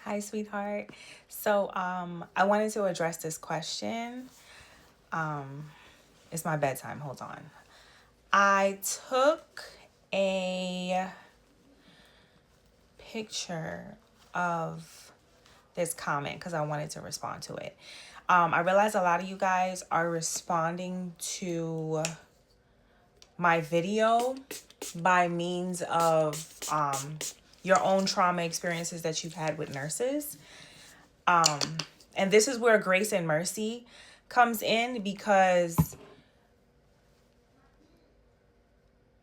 Hi, sweetheart. So, I wanted to address this question. It's my bedtime. Hold on. I took a picture of this comment because I wanted to respond to it. I realize a lot of you guys are responding to my video by means of your own trauma experiences that you've had with nurses. And this is where grace and mercy comes in because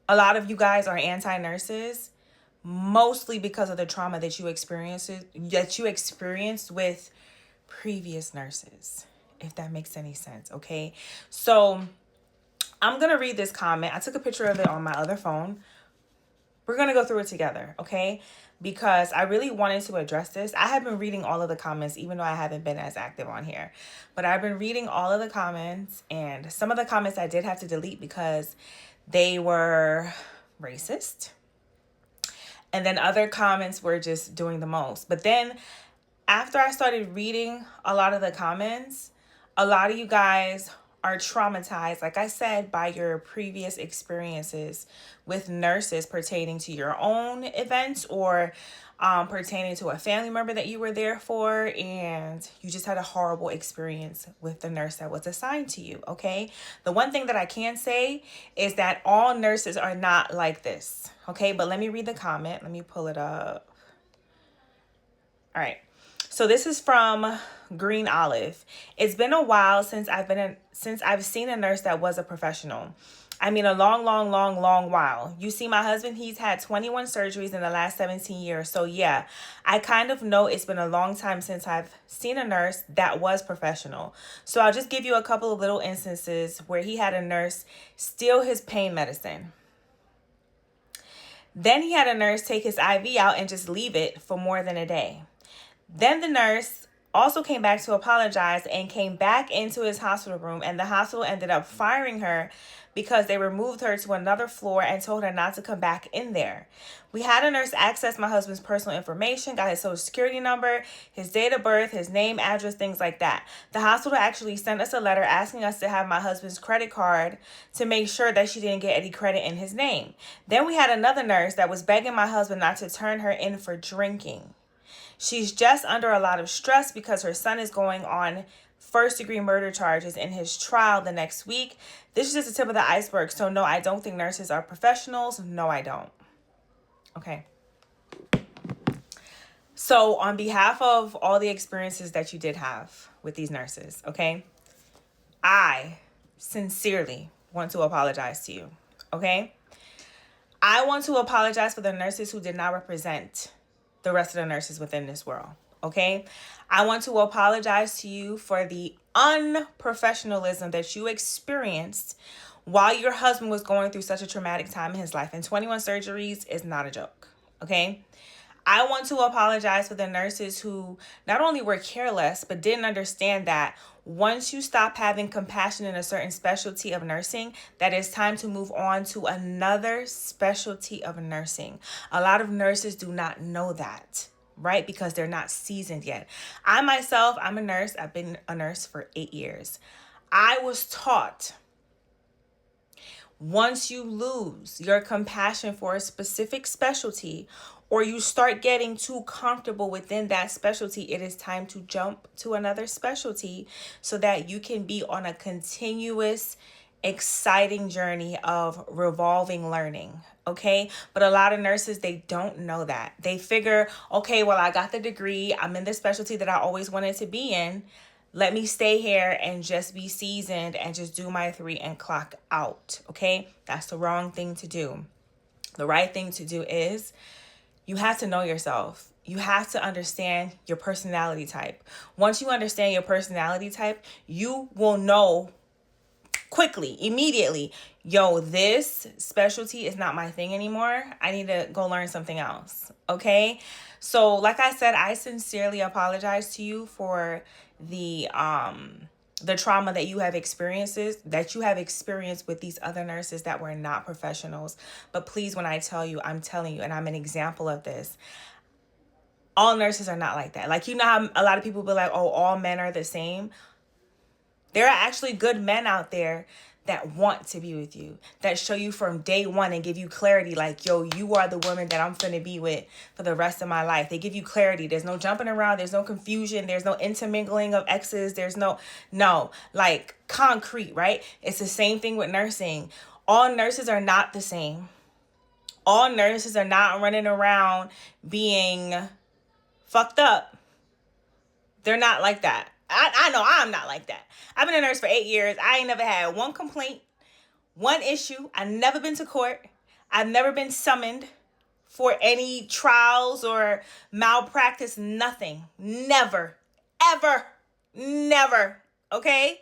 a lot of you guys are anti-nurses mostly because of the trauma that you experienced with previous nurses, if that makes any sense. Okay, so I'm gonna read this comment. I took a picture of it on my other phone. We're going to go through it together, okay? Because I really wanted to address this. I have been reading all of the comments, even though I haven't been as active on here. But I've been reading all of the comments, and some of the comments I did have to delete because they were racist. And then other comments were just doing the most. But then after I started reading a lot of the comments, a lot of you guys are traumatized, like I said, by your previous experiences with nurses pertaining to your own events or pertaining to a family member that you were there for, and you just had a horrible experience with the nurse that was assigned to you, okay? The one thing that I can say is that all nurses are not like this, okay? But let me read the comment. Let me pull it up. All right. So this is from Green Olive. It's been a while since I've seen a nurse that was a professional. I mean, a long, long, long, long while. You see, my husband, he's had 21 surgeries in the last 17 years. So yeah, I kind of know it's been a long time since I've seen a nurse that was professional. So I'll just give you a couple of little instances where he had a nurse steal his pain medicine. Then he had a nurse take his IV out and just leave it for more than a day. Then the nurse also came back to apologize and came back into his hospital room, and the hospital ended up firing her because they removed her to another floor and told her not to come back in there. We had a nurse access my husband's personal information, got his social security number, his date of birth, his name, address, things like that. The hospital actually sent us a letter asking us to have my husband's credit card to make sure that she didn't get any credit in his name. Then we had another nurse that was begging my husband not to turn her in for drinking. She's just under a lot of stress because her son is going on first-degree murder charges in his trial the next week. This is just the tip of the iceberg. So no, I don't think nurses are professionals. No, I don't. Okay. So on behalf of all the experiences that you did have with these nurses, okay, I sincerely want to apologize to you, okay? I want to apologize for the nurses who did not represent the rest of the nurses within this world, okay? I want to apologize to you for the unprofessionalism that you experienced while your husband was going through such a traumatic time in his life. And 21 surgeries is not a joke, okay? I want to apologize for the nurses who not only were careless, but didn't understand that once you stop having compassion in a certain specialty of nursing, that it's time to move on to another specialty of nursing. A lot of nurses do not know that, right? Because they're not seasoned yet. I myself, I'm a nurse. I've been a nurse for 8 years. I was taught once you lose your compassion for a specific specialty or you start getting too comfortable within that specialty, it is time to jump to another specialty so that you can be on a continuous, exciting journey of revolving learning. Okay. But a lot of nurses, they don't know that. They figure, okay, well, I got the degree. I'm in the specialty that I always wanted to be in. Let me stay here and just be seasoned and just do my 3 and clock out. Okay. That's the wrong thing to do. The right thing to do is you have to know yourself. You have to understand your personality type. Once you understand your personality type, you will know quickly, immediately, yo, this specialty is not my thing anymore. I need to go learn something else. Okay. So like I said, I sincerely apologize to you for the trauma that you have experienced with these other nurses that were not professionals. But please, when I tell you, I'm telling you, and I'm an example of this. All nurses are not like that. Like, you know how a lot of people be like, oh, all men are the same? There are actually good men out there that want to be with you, that show you from day one and give you clarity, like, yo, you are the woman that I'm finna be with for the rest of my life. They give you clarity. There's no jumping around. There's no confusion. There's no intermingling of exes. There's no, like, concrete, right? It's the same thing with nursing. All nurses are not the same. All nurses are not running around being fucked up. They're not like that. I know I'm not like that. I've been a nurse for 8 years. I ain't never had one complaint, one issue. I've never been to court. I've never been summoned for any trials or malpractice, nothing. Never, ever, never. Okay?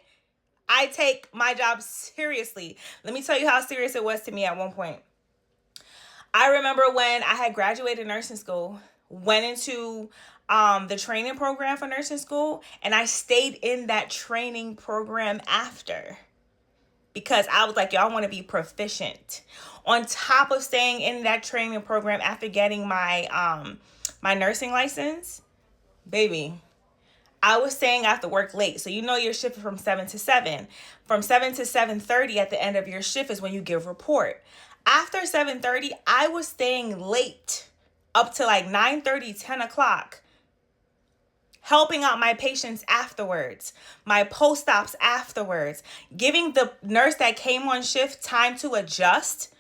I take my job seriously. Let me tell you how serious it was to me at one point. I remember when I had graduated nursing school, went into the training program for nursing school, and I stayed in that training program after, because I was like, yo, I want to be proficient. On top of staying in that training program after getting my my nursing license, baby, I was staying after work late. So you know your shift is from 7 to 7. From 7 to 7:30 at the end of your shift is when you give report. After 7:30, I was staying late up to like 9:30, 10 o'clock, helping out my patients afterwards, my post-ops afterwards, giving the nurse that came on shift time to adjust.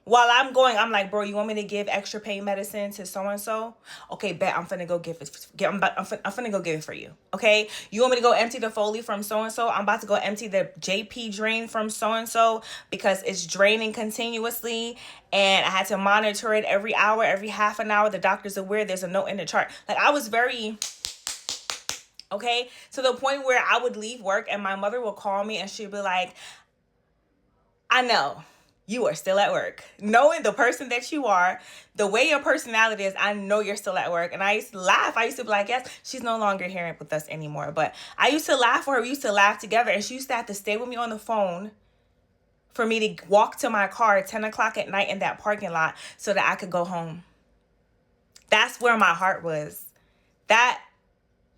While I'm like, bro, you want me to give extra pain medicine to so-and-so? Okay, bet, I'm finna go give it. I'm finna go give it for you. Okay? You want me to go empty the Foley from so-and-so? I'm about to go empty the JP drain from so-and-so because it's draining continuously. And I had to monitor it every hour, every half an hour. The doctor's aware there's a note in the chart. Like, I was very... Okay? To the point where I would leave work and my mother will call me and she'd be like, I know you are still at work. Knowing the person that you are, the way your personality is, I know you're still at work. And I used to laugh. I used to be like, yes, she's no longer here with us anymore. But I used to laugh with her. We used to laugh together. And she used to have to stay with me on the phone for me to walk to my car at 10 o'clock at night in that parking lot so that I could go home. That's where my heart was. That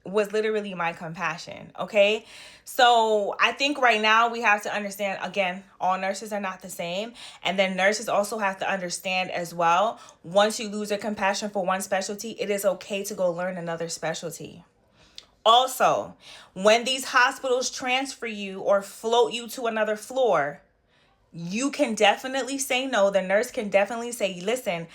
was literally my compassion. Okay. So I think right now we have to understand, again, all nurses are not the same. And then nurses also have to understand as well, once you lose your compassion for one specialty, it is okay to go learn another specialty. Also, when these hospitals transfer you or float you to another floor, you can definitely say no. The nurse can definitely say, listen,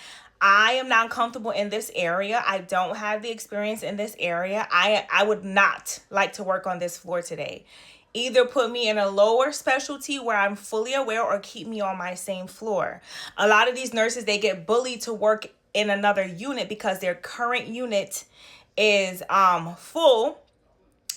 I am not comfortable in this area. I don't have the experience in this area. I would not like to work on this floor today. Either put me in a lower specialty where I'm fully aware or keep me on my same floor. A lot of these nurses, they get bullied to work in another unit because their current unit is full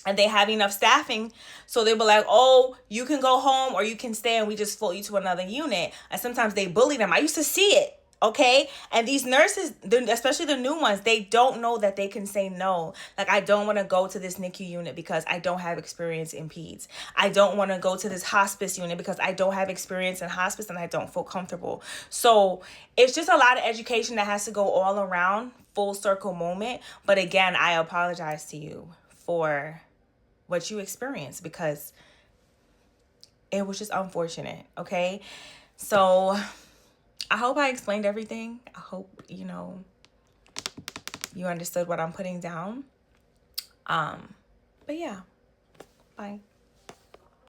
and they have enough staffing. So they'll be like, oh, you can go home or you can stay and we just float you to another unit. And sometimes they bully them. I used to see it. Okay. And these nurses, especially the new ones, they don't know that they can say no. Like, I don't want to go to this NICU unit because I don't have experience in peds. I don't want to go to this hospice unit because I don't have experience in hospice and I don't feel comfortable. So it's just a lot of education that has to go all around, full circle moment. But again, I apologize to you for what you experienced because it was just unfortunate. Okay. So I hope I explained everything. I hope, you understood what I'm putting down. But yeah, bye.